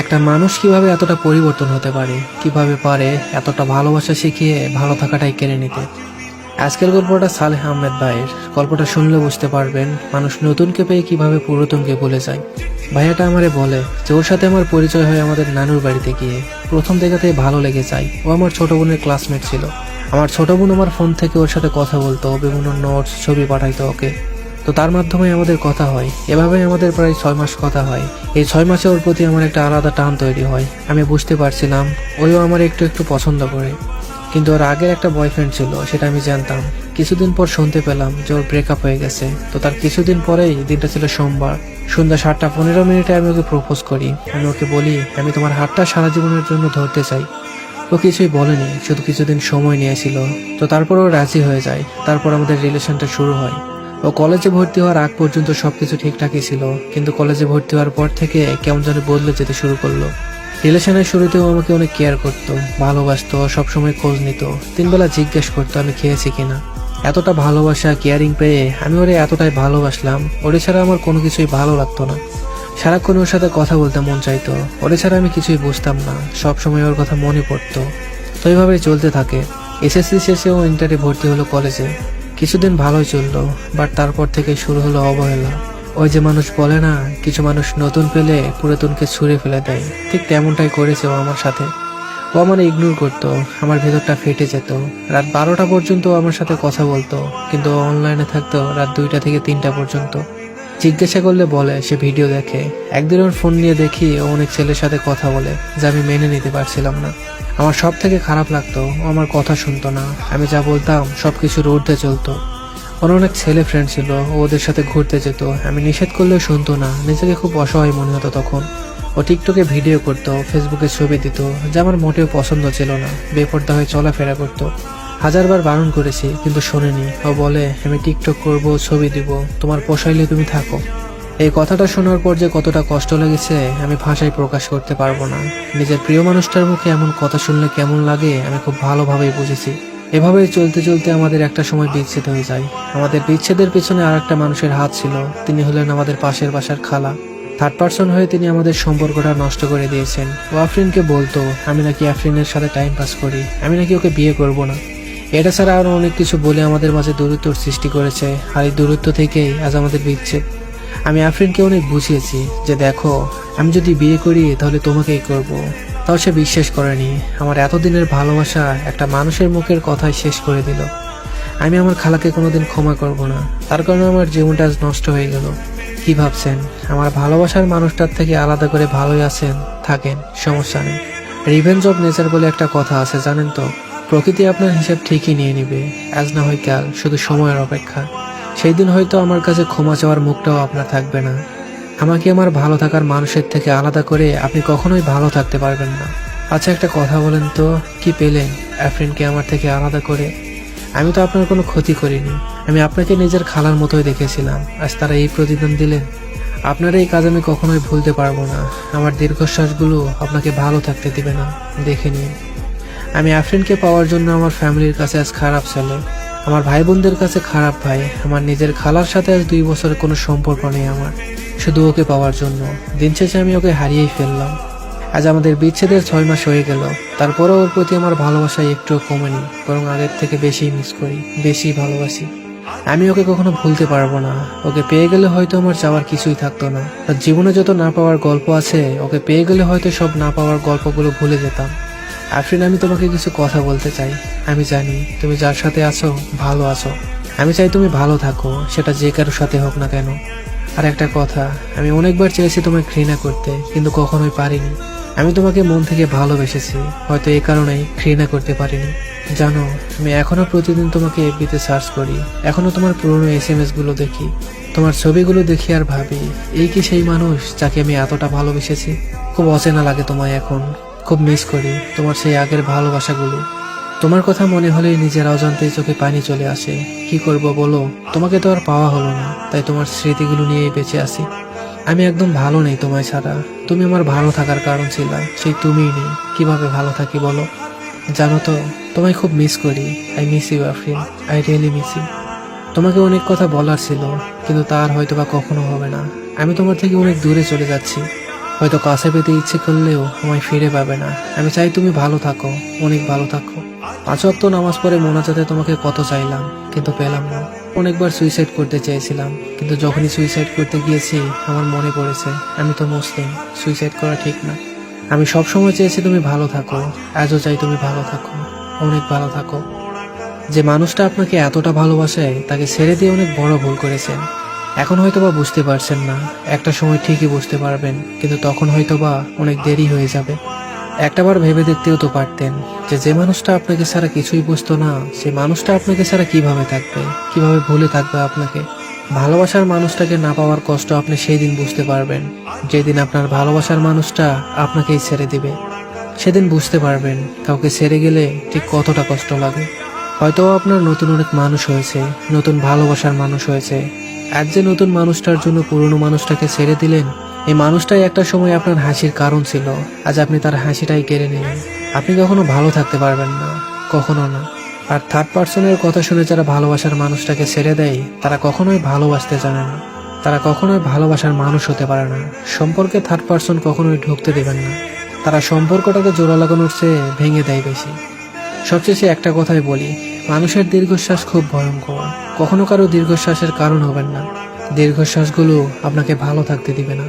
একটা মানুষ কিভাবে এতটা পরিবর্তন হতে পারে, কিভাবে পারে এতটা ভালোবাসা শিখিয়ে ভালো থাকাটাই কেড়ে নিতে। আজকের গল্পটা সালেহ আহমেদ ভাইয়ের। গল্পটা শুনলে বুঝতে পারবেন মানুষ নতুনকে পেয়ে কিভাবে পুরাতনকে ভুলে যায়। ভাইয়াটা আমারে বলে যে ওর সাথে আমার পরিচয় হয় আমাদের নানুর বাড়িতে গিয়ে। প্রথম দেখাতেই ভালো লেগে যায়। ও আমার ছোট বোনের ক্লাসমেট ছিল। আমার ছোট বোন আমার ফোন থেকে ওর সাথে কথা বলতো, বিভিন্ন নোটস ছবি পাঠাইতো ওকে। তো তার মাধ্যমে আমাদের কথা হয়। এভাবে আমাদের প্রায় 6 মাস কথা হয়। এই 6 মাসে ওর প্রতি আমার একটা আলাদা টান তৈরি হয়। আমি বুঝতে পারছিলাম ওইও আমার একটু একটু পছন্দ করে। কিন্তু ওর আগের একটা বয়ফ্রেন্ড ছিল, সেটা আমি জানতাম। কিছুদিন পর শুনতে পেলাম যে ওর ব্রেকআপ হয়ে গেছে। তো তার কিছুদিন পরেই, দিনটা ছিল সোমবার, সন্ধ্যা 7টা 15 মিনিটে আমি ওকে প্রপোজ করি। আমি ওকে বলি আমি তোমার হাতটা সারা জীবনের জন্য ধরতে চাই। ও কিছুই বলেনি, শুধু কিছুদিন সময় নিয়েছিল। তো তারপর ও রাজি হয়ে যায়। তারপর আমাদের রিলেশনটা শুরু হয়। ও কলেজে ভর্তি হওয়ার আগ পর্যন্ত সবকিছু ঠিকঠাকই ছিল, কিন্তু কলেজে ভর্তি হওয়ার পর থেকে কেমন যেন বদলে যেতে শুরু করলো। রিলেশনের শুরুতেও আমাকে অনেক কেয়ার করতো, ভালোবাসতো, সবসময় খোঁজ নিত, 3 বেলা জিজ্ঞেস করতো আমি খেয়েছি কিনা। এতটা ভালোবাসা কেয়ারিং পেয়ে আমি ওরে এতটাই ভালোবাসলাম, ওরে ছাড়া আমার কোনো কিছুই ভালো লাগতো না। সারাক্ষণ ওর সাথে কথা বলতে মন চাইতো। ওরে ছাড়া আমি কিছুই বুঝতাম না, সবসময় ওর কথা মনে পড়তো। তো এইভাবেই চলতে থাকে। এসএসসি শেষে ও ইন্টারে ভর্তি হলো কলেজে। কিছুদিন ভালোই চললো, বাট তারপর থেকে শুরু হলো অবহেলা। ওই যে মানুষ বলে না, কিছু মানুষ নতুন পেলে পুরাতনকে ছুঁড়ে ফেলে দেয়, ঠিক তেমনটাই করেছে ও আমার সাথে। ও আমার ইগনোর করতো, আমার ভেতরটা ফেটে যেত। রাত 12টা পর্যন্ত ও আমার সাথে কথা বলতো, কিন্তু অনলাইনে থাকতো রাত 2টা থেকে 3টা পর্যন্ত। জিজ্ঞাসা করলে বলে সে ভিডিও দেখে। একদিন ওর ফোন নিয়ে দেখি ও অনেক ছেলের সাথে কথা বলে, যা আমি মেনে নিতে পারছিলাম না। আমার সব থেকে খারাপ লাগতো, ও আমার কথা শুনতো না। আমি যা বলতাম সবকিছুর ঊর্ধ্বে চলতো। ওর অনেক ছেলে ফ্রেন্ড ছিল, ও ওদের সাথে ঘুরতে যেত। আমি নিষেধ করলেও শুনতো না, নিজেকে খুব অসহায় মনে হতো তখন। ও টিকটকে ভিডিও করতো, ফেসবুকে ছবি দিত, যা আমার মোটেও পছন্দ ছিল না। বেপরদা হয়ে চলাফেরা করতো। হাজারবার বারণ করেছি, কিন্তু শোনেনি। ও বলে আমি টিকটক করব, ছবি দিব, তোমার পোষাইলে তুমি থাকো। এই কথাটা শোনার পর যে কতটা কষ্ট লেগেছে আমি ভাষায় প্রকাশ করতে পারবো না। নিজের প্রিয় মানুষটার মুখে এমন কথা শুনলে কেমন লাগে আমি খুব ভালোভাবেই বুঝেছি। এভাবেই চলতে চলতে আমাদের একটা সময় বিচ্ছেদ হয়ে যায়। আমাদের বিচ্ছেদের পেছনে আর একটা মানুষের হাত ছিল। তিনি হলেন আমাদের পাশের বাসার খালা। থার্ড পার্সন হয়ে তিনি আমাদের সম্পর্কটা নষ্ট করে দিয়েছেন। ও আফরিনকে বলতো আমি নাকি আফরিনের সাথে টাইম পাস করি, আমি নাকি ওকে বিয়ে করব না। এটা ছাড়া আরো অনেক কিছু বলে আমাদের মাঝে দূরত্বর সৃষ্টি করেছে। আর এই দূরত্ব থেকেই আজ আমাদের বিচ্ছেদ। আমি আফরিনকে অনেক বুঝিয়েছি যে দেখো, আমি যদি বিয়ে করি তাহলে তোমাকেই করব। তাও সে বিশ্বাস করেনি। আমার এতদিনের ভালোবাসা একটা মানুষের মুখের কথাই শেষ করে দিল। আমি আমার খালাকে কোনোদিন ক্ষমা করব না। তার কারণে আমার জীবনটা আজ নষ্ট হয়ে গেল। কি ভাবছেন আমার ভালোবাসার মানুষটার থেকে আলাদা করে ভালোই আছেন, থাকেন, সমস্যা নেই। রিভেঞ্জ অফ নেচার বলে একটা কথা আছে, জানেন তো? প্রকৃতি আপনার হিসাব ঠিকই নিয়ে নিবে, আজ না হয় কাল, শুধু সময়ের অপেক্ষা। সেই দিন হয়তো আমার কাছে ক্ষমা চাওয়ার মুখটাও আপনার থাকবে না। আমাকে আমার ভালো থাকার মানুষের থেকে আলাদা করে আপনি কখনোই ভালো থাকতে পারবেন না। আচ্ছা একটা কথা বলেন তো, কি পেলেন আফরিনকে আমার থেকে আলাদা করে? আমি তো আপনার কোনো ক্ষতি করিনি। আমি আপনাকে নিজের খালার মতোই দেখেছিলাম, আজ তারা এই প্রতিদান দিলেন। আপনার এই কাজ আমি কখনোই ভুলতে পারবো না। আমার দীর্ঘশ্বাসগুলো আপনাকে ভালো থাকতে দিবে না, দেখে নিন। আমি আফরিনকে পাওয়ার জন্য আমার ফ্যামিলির কাছে আজ খারাপ ছেলে, আমার ভাই বোনদের কাছে খারাপ ভাই। আমার নিজের খালার সাথে আজ 2 বছরের কোনো সম্পর্ক নেই আমার, শুধু ওকে পাওয়ার জন্য। দিন শেষে আমি ওকে হারিয়েই ফেললাম। আজ আমাদের বিচ্ছেদের 6 মাস হয়ে গেল, তারপরেও ওর প্রতি আমার ভালোবাসা একটুও কমেনি, বরং আগের থেকে বেশি মিস করি, বেশি ভালোবাসি। আমি ওকে কখনো ভুলতে পারবো না। ওকে পেয়ে গেলে হয়তো আমার চাওয়ার কিছুই থাকতো না। তার জীবনে যত না পাওয়ার গল্প আছে, ওকে পেয়ে গেলে হয়তো সব না পাওয়ার গল্পগুলো ভুলে যেতাম। আফরিন, আমি তোমাকে কিছু কথা বলতে চাই। আমি জানি তুমি যার সাথে আছো ভালো আছো। আমি চাই তুমি ভালো থাকো, সেটা যে কারোর সাথে হোক না কেন। আর একটা কথা, আমি অনেকবার চেয়েছি তোমায় ঘৃণা করতে, কিন্তু কখনোই পারিনি। আমি তোমাকে মন থেকে ভালোবেসেছি, হয়তো এই কারণেই ঘৃণা করতে পারিনি। জানো, আমি এখনো প্রতিদিন তোমাকে এফবিতে সার্চ করি, এখনো তোমার পুরনো SMS গুলো দেখি, তোমার ছবিগুলো দেখি আর ভাবি এই কি সেই মানুষ যাকে আমি এতটা ভালোবেসেছি? খুব অচেনা লাগে তোমায় এখন, খুব মিস করি তোমার সেই আগের ভালোবাসাগুলো। তোমার কথা মনে হলেই নিজের অজান্তেই চোখে পানি চলে আসে। কি করব বলো, তোমাকে তো আর পাওয়া হলো না, তাই তোমার স্মৃতিগুলো নিয়েই বেঁচে আছি। আমি একদম ভালো নেই তোমায় ছাড়া। তুমি আমার ভালো থাকার কারণ ছিলা, সেই তুমিই নেই, কিভাবে ভালো থাকি বলো? জানো তো, তোমায় খুব মিস করি। I miss you Afreen, I really miss you. তোমাকে অনেক কথা বলার ছিল, কিন্তু তার হয়তো বা কখনো হবে না। আমি তোমার থেকে অনেক দূরে চলে যাচ্ছি। হয়তো কাছে পেতে ইচ্ছে করলেও আমায় ফিরে পাবে না। আমি চাই তুমি ভালো থাকো, অনেক ভালো থাকো। 5 ওয়াক্ত নামাজ পড়ে মোনাজাতে তোমাকে কত চাইলাম, কিন্তু পেলাম না। অনেকবার সুইসাইড করতে চেয়েছিলাম, কিন্তু যখনই সুইসাইড করতে গিয়েছি আমার মনে পড়েছে আমি তো মুসলিম, সুইসাইড করা ঠিক না। আমি সবসময় চেয়েছি তুমি ভালো থাকো, আজও চাই তুমি ভালো থাকো, অনেক ভালো থাকো। যে মানুষটা আপনাকে এতটা ভালোবাসে তাকে ছেড়ে দিয়ে অনেক বড় ভুল করেছেন। এখন হয়তোবা বুঝতে পারছেন না, একটা সময় ঠিকই বুঝতে পারবেন, কিন্তু তখন হয়তোবা অনেক দেরি হয়ে যাবে। একটাবার ভেবে দেখতেও তো পারতেন যে মানুষটা আপনাকে ছাড়া কিছুই বুঝতো না, সে মানুষটা আপনাকে ছাড়া কিভাবে থাকবে, কিভাবে ভুলে থাকবে আপনাকে। ভালোবাসার মানুষটাকে না পাওয়ার কষ্ট আপনি সেই দিন বুঝতে পারবেন, যেদিন আপনার ভালোবাসার মানুষটা আপনাকেই ছেড়ে দিবে। সেদিন বুঝতে পারবেন কাউকে ছেড়ে গেলে ঠিক কতটা কষ্ট লাগে। হয়তো আপনার নতুন অনেক মানুষ হয়েছে, নতুন ভালোবাসার মানুষ হয়েছে। আজ যে নতুন মানুষটার জন্য পুরনো মানুষটাকে ছেড়ে দিলেন, এই মানুষটাই একটা সময় আপনার হাসির কারণ ছিল, আজ আপনি তার হাসিটাই কেড়ে নিলেন। আপনি কখনো ভালো থাকতে পারবেন না, কখনো না। আর থার্ড পার্সনের কথা শুনে যারা ভালোবাসার মানুষটাকে ছেড়ে দেয়, তারা কখনোই ভালোবাসতে জানে না, তারা কখনোই ভালোবাসার মানুষ হতে পারে না। সম্পর্কে থার্ড পার্সন কখনোই ঢুকতে দেবেন না, তারা সম্পর্কটাকে জোড়া লাগানোর চেয়ে ভেঙে দেয় বেশি। সবশেষে একটা কথাই বলি, মানুষের দীর্ঘশ্বাস খুব ভয়ঙ্কর। কখনো কারো দীর্ঘশ্বাসের কারণ হবেন না, দীর্ঘশ্বাসগুলো আপনাকে ভালো থাকতে দিবে না।